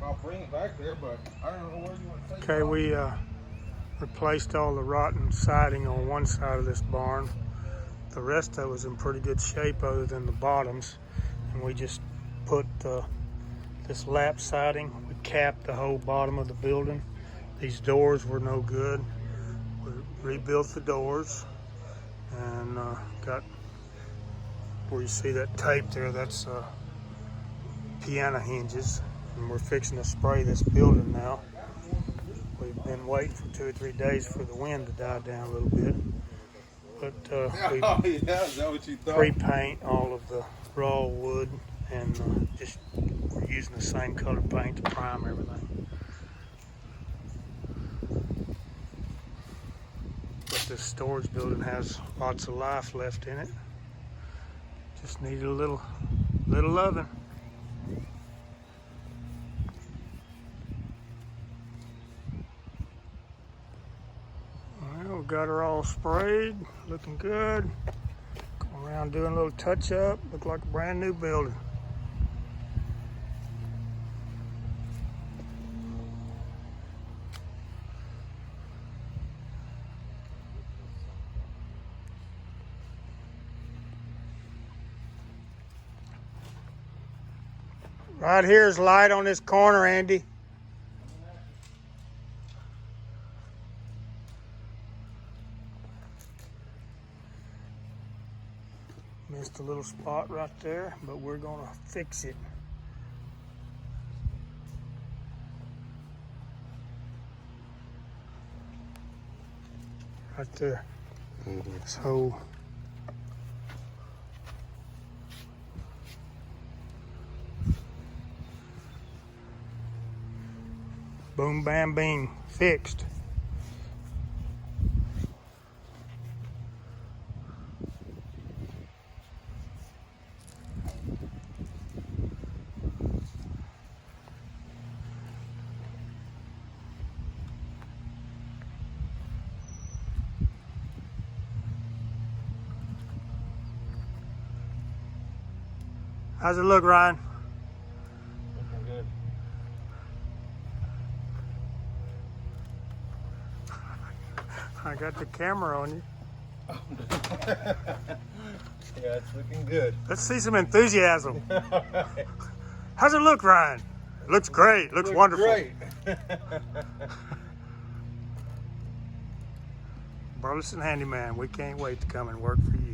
I'll bring it back there, but I don't know where you want to take it. Okay, we replaced all the rotten siding on one side of this barn. The rest of it was in pretty good shape other than the bottoms. And we just put this lap siding. We capped the whole bottom of the building. These doors were no good. We rebuilt the doors and got where you see that tape there, that's piano hinges. And we're fixing to spray this building now. We've been waiting for 2 or 3 days for the wind to die down a little bit. But we Oh, yeah, is that what you thought? pre-paint all of the raw wood and just we're using the same color paint to prime everything. But this storage building has lots of life left in it. Just needed a little loving. Well, we got her all sprayed, looking good. Going around doing a little touch up, look like a brand new building. Right here's light on this corner, Andy. Missed a little spot right there, but we're gonna fix it. Right there. This hole. Boom, bam, bing, fixed. How's it look, Ryan? Looking good. I got the camera on you. Yeah, it's looking good. Let's see some enthusiasm. How's it look, Ryan? It looks great. Looks wonderful. Great. Burleson Handyman, we can't wait to come and work for you.